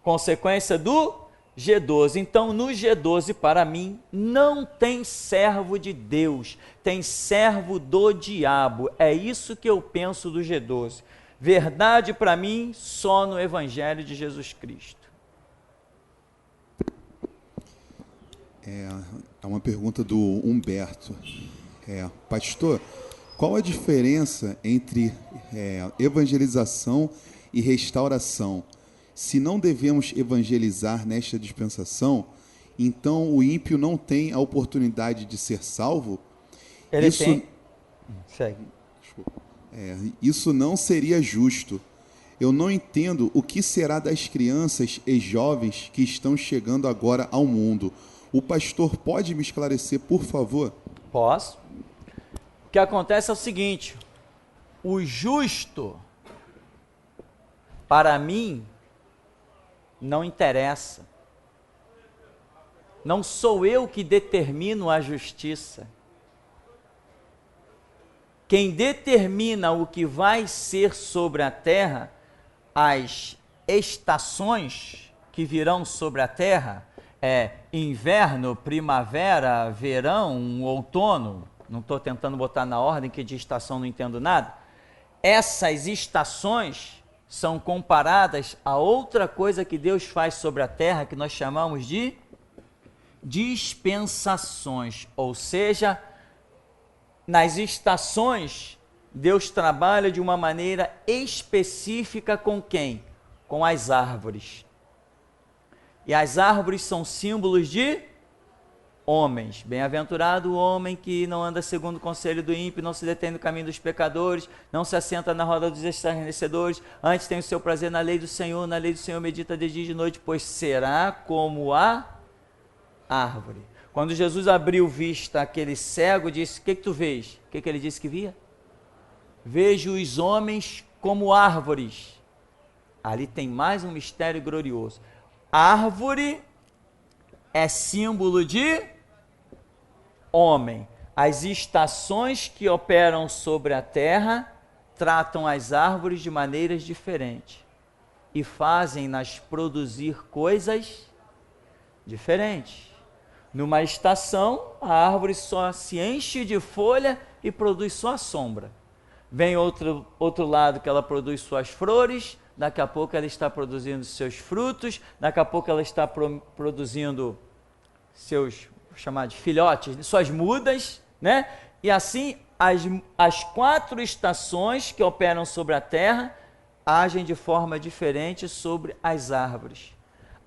S1: Consequência do G12. Então, no G12, para mim, não tem servo de Deus, tem servo do diabo. É isso que eu penso do G12. Verdade para mim, só no Evangelho de Jesus Cristo.
S3: É uma pergunta do Humberto. Pastor, qual a diferença entre evangelização e restauração? Se não devemos evangelizar nesta dispensação, então o ímpio não tem a oportunidade de ser salvo?
S1: Ele tem... Segue.
S3: Isso não seria justo. Eu não entendo o que será das crianças e jovens que estão chegando agora ao mundo. O pastor pode me esclarecer, por favor?
S1: Posso. O que acontece é o seguinte: o justo, para mim, não interessa. Não sou eu que determino a justiça. Quem determina o que vai ser sobre a terra, as estações que virão sobre a terra, inverno, primavera, verão, outono, não estou tentando botar na ordem, que de estação não entendo nada. Essas estações são comparadas a outra coisa que Deus faz sobre a terra, que nós chamamos de dispensações, ou seja, nas estações, Deus trabalha de uma maneira específica com quem? Com as árvores. E as árvores são símbolos de homens. Bem-aventurado o homem que não anda segundo o conselho do ímpio, não se detém no caminho dos pecadores, não se assenta na roda dos escarnecedores, antes tem o seu prazer na lei do Senhor, na lei do Senhor medita de dia e de noite, pois será como a árvore. Quando Jesus abriu vista àquele cego, disse: o que tu vês? O que ele disse que via? Vejo os homens como árvores. Ali tem mais um mistério glorioso. Árvore é símbolo de homem. As estações que operam sobre a terra tratam as árvores de maneiras diferentes e fazem-nas produzir coisas diferentes. Numa estação, a árvore só se enche de folha e produz só a sombra. Vem outro lado que ela produz suas flores, daqui a pouco ela está produzindo seus frutos, daqui a pouco ela está produzindo seus, vou chamar de filhotes, suas mudas, né? E assim, as 4 estações que operam sobre a terra agem de forma diferente sobre as árvores.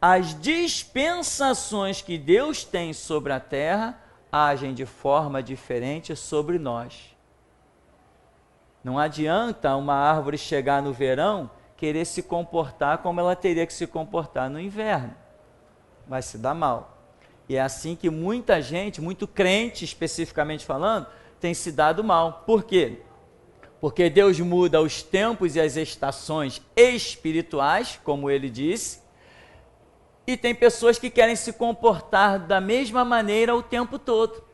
S1: As dispensações que Deus tem sobre a terra agem de forma diferente sobre nós. Não adianta uma árvore chegar no verão querer se comportar como ela teria que se comportar no inverno. Vai se dar mal. E é assim que muita gente, muito crente especificamente falando, tem se dado mal. Por quê? Porque Deus muda os tempos e as estações espirituais, como ele disse, e tem pessoas que querem se comportar da mesma maneira o tempo todo.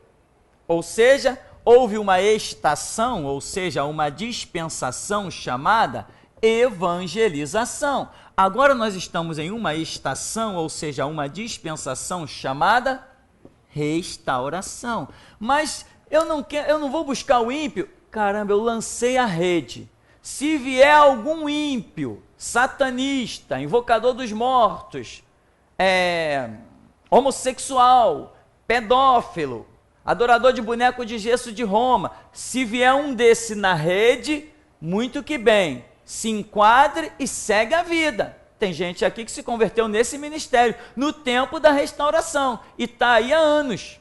S1: Ou seja, houve uma estação, ou seja, uma dispensação chamada evangelização. Agora nós estamos em uma estação, ou seja, uma dispensação chamada restauração. Mas eu não vou buscar o ímpio. Caramba, eu lancei a rede. Se vier algum ímpio, satanista, invocador dos mortos, homossexual, pedófilo, adorador de boneco de gesso de Roma, se vier um desse na rede, muito que bem, se enquadre e segue a vida. Tem gente aqui que se converteu nesse ministério, no tempo da restauração, e está aí há anos.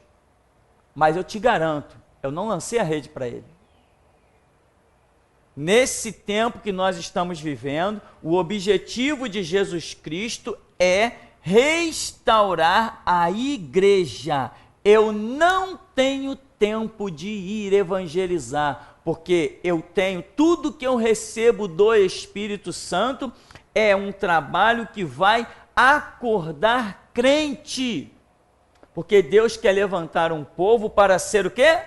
S1: Mas eu te garanto, eu não lancei a rede para ele. Nesse tempo que nós estamos vivendo, o objetivo de Jesus Cristo é restaurar a igreja. Eu não tenho tempo de ir evangelizar, porque eu tenho tudo que eu recebo do Espírito Santo, é um trabalho que vai acordar crente, porque Deus quer levantar um povo para ser o quê?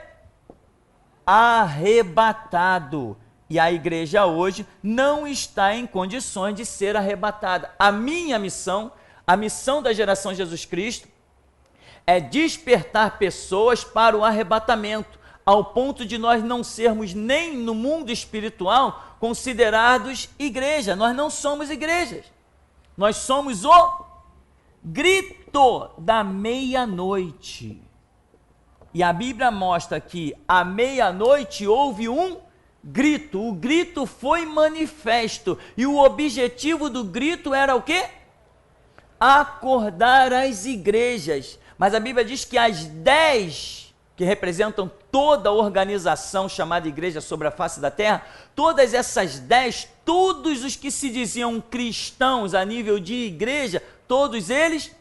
S1: Arrebatado. E a igreja hoje não está em condições de ser arrebatada. A minha missão, a missão da geração Jesus Cristo, é despertar pessoas para o arrebatamento, ao ponto de nós não sermos nem no mundo espiritual considerados igreja. Nós não somos igrejas. Nós somos o grito da meia-noite. E a Bíblia mostra que à meia-noite houve um grito. O grito foi manifesto. E o objetivo do grito era o quê? Acordar as igrejas. Mas a Bíblia diz que as 10, que representam toda a organização chamada igreja sobre a face da terra, todas essas 10, todos os que se diziam cristãos a nível de igreja, todos eles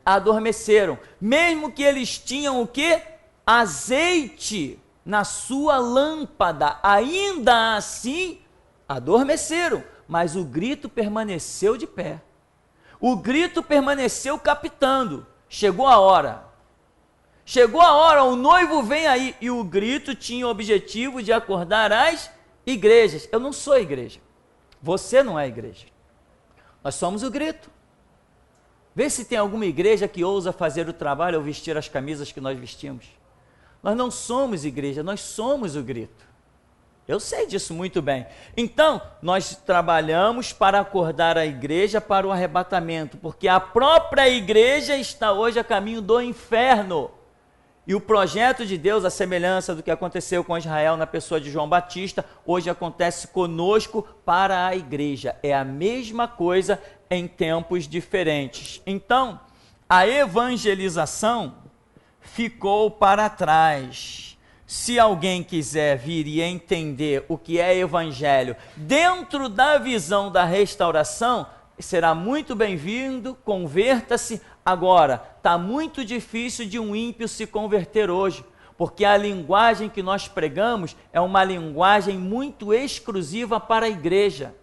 S1: adormeceram. Mesmo que eles tinham o quê? Azeite na sua lâmpada, ainda assim adormeceram, mas o grito permaneceu de pé, o grito permaneceu capitando. Chegou a hora, o noivo vem aí, e o grito tinha o objetivo de acordar as igrejas. Eu não sou igreja, você não é igreja, nós somos o grito. Vê se tem alguma igreja que ousa fazer o trabalho ou vestir as camisas que nós vestimos. Nós não somos igreja, nós somos o grito. Eu sei disso muito bem. Então, nós trabalhamos para acordar a igreja para o arrebatamento, porque a própria igreja está hoje a caminho do inferno. E o projeto de Deus, a semelhança do que aconteceu com Israel na pessoa de João Batista, hoje acontece conosco para a igreja. É a mesma coisa em tempos diferentes. Então, a evangelização ficou para trás. Se alguém quiser vir e entender o que é evangelho dentro da visão da restauração, será muito bem-vindo, converta-se. Agora, está muito difícil de um ímpio se converter hoje, porque a linguagem que nós pregamos é uma linguagem muito exclusiva para a igreja.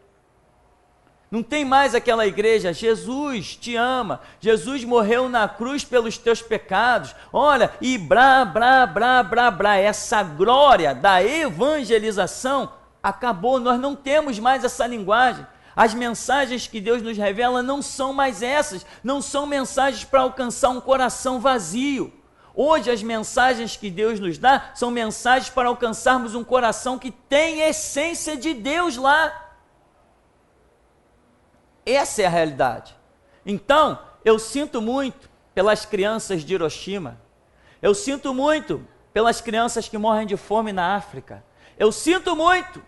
S1: Não tem mais aquela igreja, Jesus te ama, Jesus morreu na cruz pelos teus pecados, olha, e blá. Essa glória da evangelização acabou, nós não temos mais essa linguagem. As mensagens que Deus nos revela não são mais essas, não são mensagens para alcançar um coração vazio. Hoje as mensagens que Deus nos dá são mensagens para alcançarmos um coração que tem a essência de Deus lá. Essa é a realidade. Então, eu sinto muito pelas crianças de Hiroshima. Eu sinto muito pelas crianças que morrem de fome na África. Eu sinto muito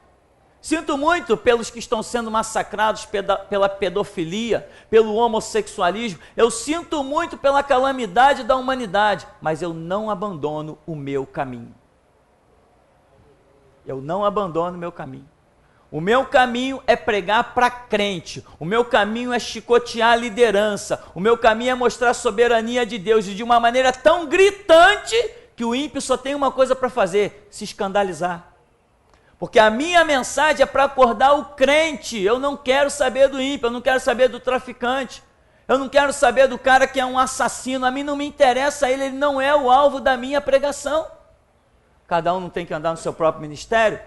S1: pelos que estão sendo massacrados pela pedofilia, pelo homossexualismo. Eu sinto muito pela calamidade da humanidade, mas eu não abandono o meu caminho. Eu não abandono o meu caminho. O meu caminho é pregar para crente, o meu caminho é chicotear a liderança, o meu caminho é mostrar a soberania de Deus, e de uma maneira tão gritante que o ímpio só tem uma coisa para fazer: se escandalizar. Porque a minha mensagem é para acordar o crente. Eu não quero saber do ímpio, eu não quero saber do traficante, eu não quero saber do cara que é um assassino, a mim não me interessa ele não é o alvo da minha pregação. Cada um não tem que andar no seu próprio ministério?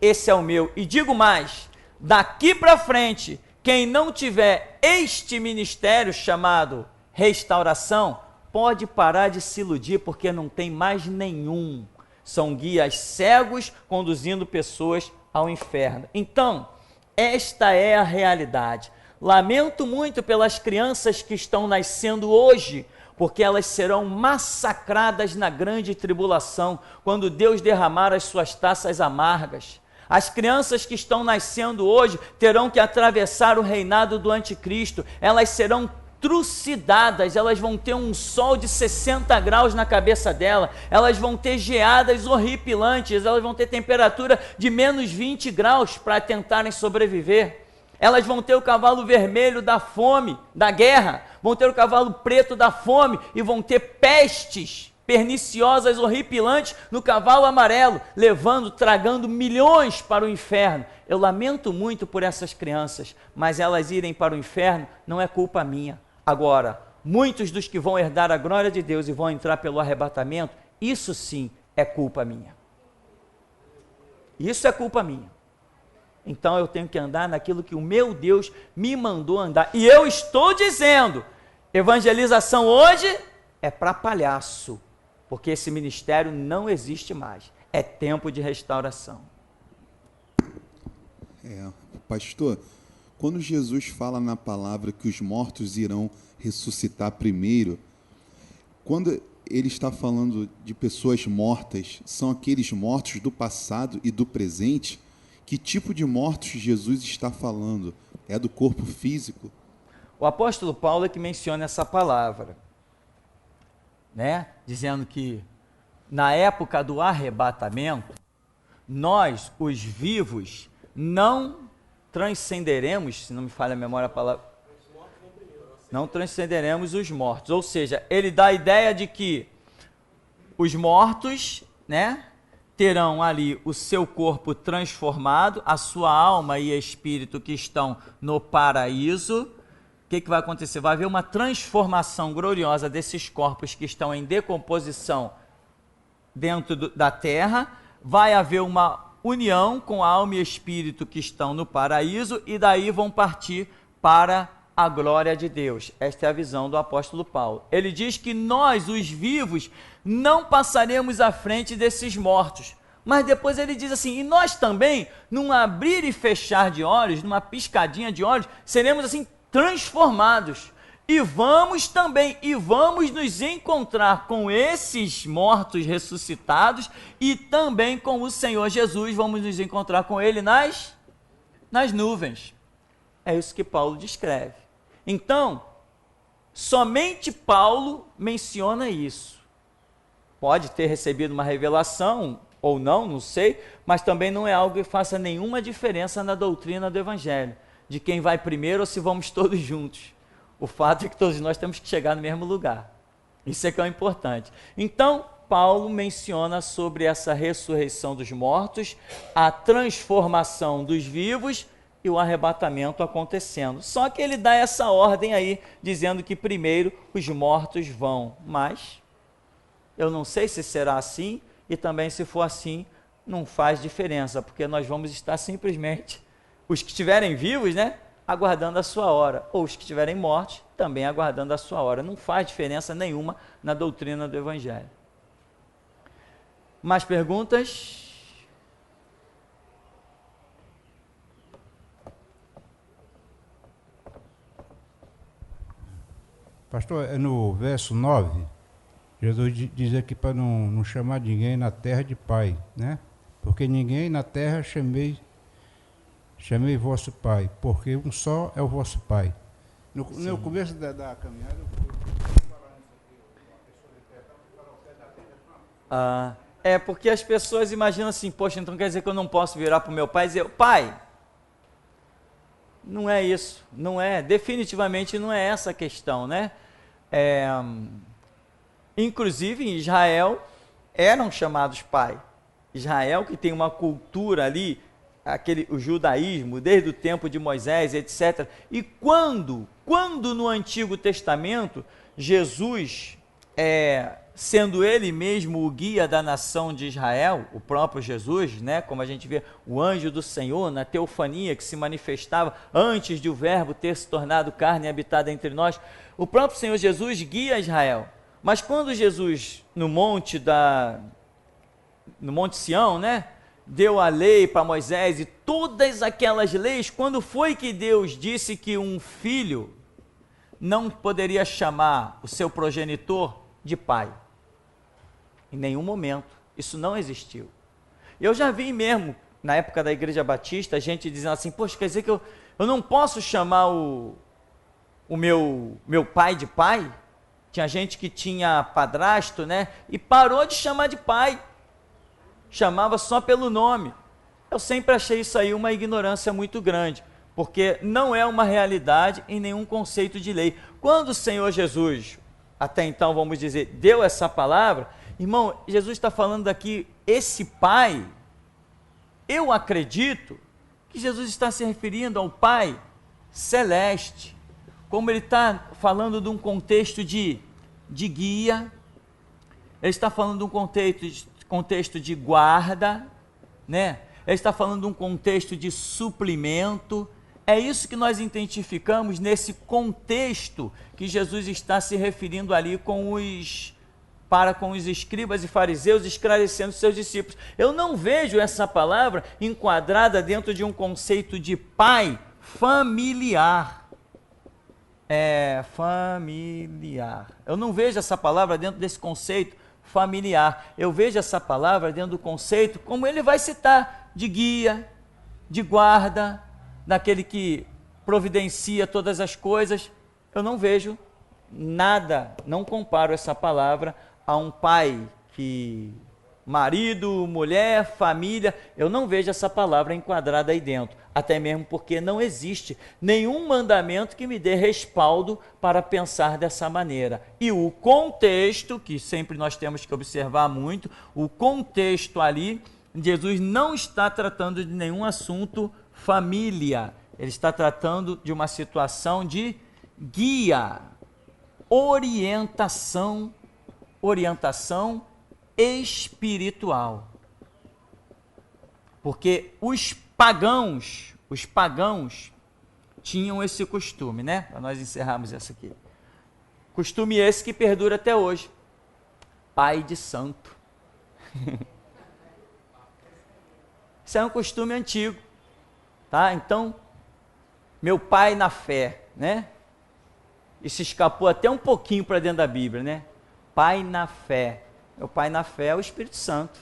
S1: Esse é o meu. E digo mais, daqui para frente, quem não tiver este ministério chamado restauração, pode parar de se iludir, porque não tem mais nenhum. São guias cegos conduzindo pessoas ao inferno. Então, esta é a realidade. Lamento muito pelas crianças que estão nascendo hoje, porque elas serão massacradas na grande tribulação, quando Deus derramar as suas taças amargas. As crianças que estão nascendo hoje terão que atravessar o reinado do anticristo, elas serão trucidadas, elas vão ter um sol de 60 graus na cabeça dela, elas vão ter geadas horripilantes, elas vão ter temperatura de menos 20 graus para tentarem sobreviver. Elas vão ter o cavalo vermelho da fome, da guerra, vão ter o cavalo preto da fome e vão ter pestes perniciosas, horripilantes no cavalo amarelo, tragando milhões para o inferno. Eu lamento muito por essas crianças, mas elas irem para o inferno não é culpa minha. Agora, muitos dos que vão herdar a glória de Deus e vão entrar pelo arrebatamento, isso sim é culpa minha. Isso é culpa minha. Então eu tenho que andar naquilo que o meu Deus me mandou andar. E eu estou dizendo, evangelização hoje é para palhaço, porque esse ministério não existe mais. É tempo de restauração.
S3: Pastor, quando Jesus fala na palavra que os mortos irão ressuscitar primeiro, quando ele está falando de pessoas mortas, são aqueles mortos do passado e do presente? Que tipo de mortos Jesus está falando? É do corpo físico?
S1: O apóstolo Paulo é que menciona essa palavra, né? Dizendo que na época do arrebatamento, nós, os vivos, não transcenderemos, se não me falha a memória a palavra, não transcenderemos os mortos. Ou seja, ele dá a ideia de que os mortos, né, terão ali o seu corpo transformado, a sua alma e espírito que estão no paraíso. O que vai acontecer? Vai haver uma transformação gloriosa desses corpos que estão em decomposição dentro da terra. Vai haver uma união com a alma e espírito que estão no paraíso, e daí vão partir para a glória de Deus. Esta é a visão do apóstolo Paulo. Ele diz que nós, os vivos, não passaremos à frente desses mortos. Mas depois ele diz assim, e nós também, num abrir e fechar de olhos, numa piscadinha de olhos, seremos assim transformados. E vamos nos encontrar com esses mortos ressuscitados, e também com o Senhor Jesus, vamos nos encontrar com ele nas nuvens. É isso que Paulo descreve. Então, somente Paulo menciona isso. Pode ter recebido uma revelação ou não, não sei, mas também não é algo que faça nenhuma diferença na doutrina do Evangelho, de quem vai primeiro ou se vamos todos juntos. O fato é que todos nós temos que chegar no mesmo lugar. Isso é que é o importante. Então, Paulo menciona sobre essa ressurreição dos mortos, a transformação dos vivos e o arrebatamento acontecendo. Só que ele dá essa ordem aí, dizendo que primeiro os mortos vão. Mas eu não sei se será assim, e também se for assim, não faz diferença, porque nós vamos estar simplesmente, os que estiverem vivos, né, aguardando a sua hora, ou os que estiverem mortos, também aguardando a sua hora. Não faz diferença nenhuma na doutrina do Evangelho. Mais perguntas?
S4: Pastor, no verso 9, Jesus diz aqui para não chamar ninguém na terra de pai, né? Porque ninguém na terra chamei vosso pai, porque um só é o vosso pai. No começo da caminhada, eu fui falar isso aqui, uma pessoa de terra, ao pé da terra.
S1: É porque as pessoas imaginam assim, poxa, então quer dizer que eu não posso virar para o meu pai e dizer, pai? Não é isso, não é, definitivamente não é essa a questão, né? Inclusive em Israel eram chamados pai. Israel, que tem uma cultura ali, o judaísmo, desde o tempo de Moisés, etc. E quando no Antigo Testamento, Jesus, sendo ele mesmo o guia da nação de Israel, o próprio Jesus, né, como a gente vê, o anjo do Senhor na teofania que se manifestava antes de o verbo ter se tornado carne e habitado entre nós, o próprio Senhor Jesus guia Israel. Mas quando Jesus, no Monte Sião, né, deu a lei para Moisés e todas aquelas leis, quando foi que Deus disse que um filho não poderia chamar o seu progenitor de pai? Em nenhum momento. Isso não existiu. Eu já vi mesmo, na época da Igreja Batista, gente dizendo assim, poxa, quer dizer que eu não posso chamar o meu pai de pai? Tinha gente que tinha padrasto, né? E parou de chamar de pai. Chamava só pelo nome. Eu sempre achei isso aí uma ignorância muito grande, porque não é uma realidade em nenhum conceito de lei. Quando o Senhor Jesus, até então vamos dizer, deu essa palavra, irmão, Jesus está falando aqui, esse pai, eu acredito que Jesus está se referindo ao Pai celeste, como ele está falando de um contexto de guia, ele está falando de um contexto de guarda, né? Ele está falando de um contexto de suprimento. É isso que nós identificamos nesse contexto que Jesus está se referindo ali com os escribas e fariseus, esclarecendo seus discípulos. Eu não vejo essa palavra enquadrada dentro de um conceito de pai, familiar. Familiar. Eu não vejo essa palavra dentro desse conceito familiar. Eu vejo essa palavra dentro do conceito, como ele vai citar, de guia, de guarda, daquele que providencia todas as coisas. Eu não vejo nada, não comparo essa palavra a um pai que... marido, mulher, família, eu não vejo essa palavra enquadrada aí dentro, até mesmo porque não existe nenhum mandamento que me dê respaldo para pensar dessa maneira. E o contexto, que sempre nós temos que observar muito, o contexto ali, Jesus não está tratando de nenhum assunto família, ele está tratando de uma situação de guia, orientação espiritual. Porque os pagãos tinham esse costume, né? Para nós encerrarmos essa aqui. Costume esse que perdura até hoje. Pai de santo. Isso é um costume antigo, tá? Então, meu pai na fé, né? Isso escapou até um pouquinho para dentro da Bíblia, né? Pai na fé. Meu pai na fé é o Espírito Santo.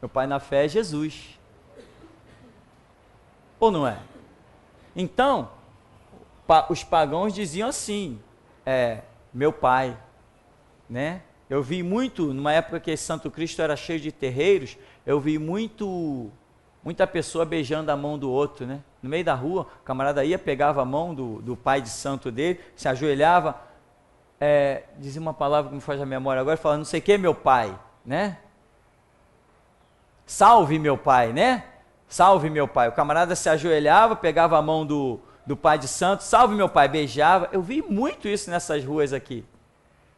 S1: Meu pai na fé é Jesus. Ou não é? Então, os pagãos diziam assim, meu pai, né? Eu vi muito, numa época que Santo Cristo era cheio de terreiros, eu vi muita pessoa beijando a mão do outro, né? No meio da rua, o camarada ia, pegava a mão do pai de santo dele, se ajoelhava, dizia uma palavra que me faz a memória agora, falando, não sei o que, meu pai, né? Salve meu pai, né? Salve meu pai. O camarada se ajoelhava, pegava a mão do pai de santo, salve meu pai, beijava. Eu vi muito isso nessas ruas aqui.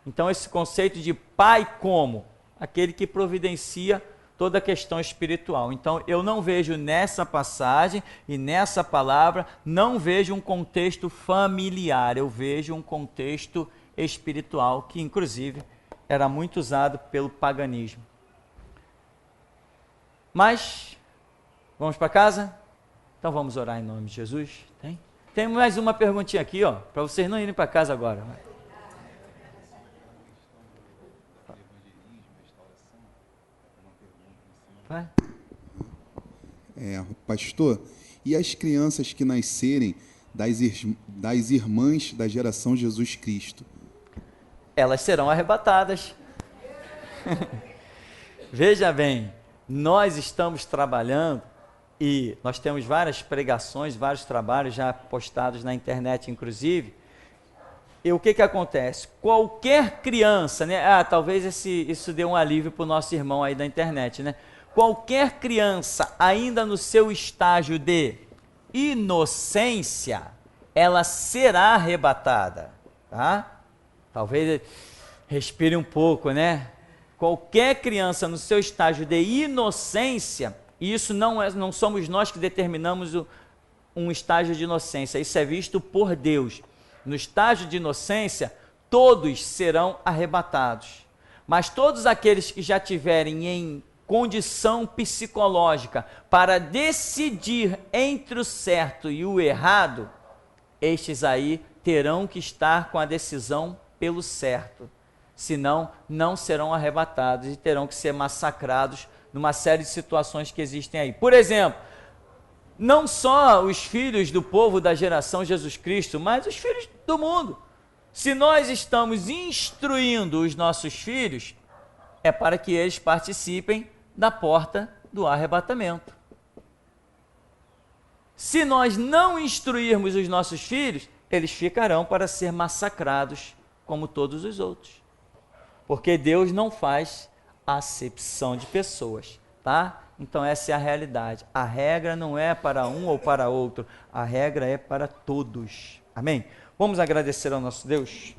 S1: Então esse conceito de pai como? Aquele que providencia toda a questão espiritual. Então eu não vejo nessa passagem e nessa palavra, não vejo um contexto familiar, eu vejo um contexto espiritual, que inclusive era muito usado pelo paganismo. Mas, vamos para casa? Então vamos orar em nome de Jesus? Tem mais uma perguntinha aqui, ó, para vocês não irem para casa agora. Vai.
S3: Pastor, e as crianças que nascerem das irmãs da geração Jesus Cristo?
S1: Elas serão arrebatadas. Veja bem, nós estamos trabalhando e nós temos várias pregações, vários trabalhos já postados na internet, inclusive. E o que acontece? Qualquer criança, né? Talvez isso dê um alívio para o nosso irmão aí da internet, né? Qualquer criança, ainda no seu estágio de inocência, ela será arrebatada, tá? Talvez respire um pouco, né? Qualquer criança no seu estágio de inocência, e isso não somos nós que determinamos um estágio de inocência, isso é visto por Deus. No estágio de inocência, todos serão arrebatados. Mas todos aqueles que já tiverem em condição psicológica para decidir entre o certo e o errado, estes aí terão que estar com a decisão pelo certo. Senão, não serão arrebatados e terão que ser massacrados numa série de situações que existem aí. Por exemplo, não só os filhos do povo da geração Jesus Cristo, mas os filhos do mundo. Se nós estamos instruindo os nossos filhos, é para que eles participem da porta do arrebatamento. Se nós não instruirmos os nossos filhos, eles ficarão para ser massacrados como todos os outros. Porque Deus não faz acepção de pessoas, tá? Então essa é a realidade. A regra não é para um ou para outro, a regra é para todos. Amém? Vamos agradecer ao nosso Deus?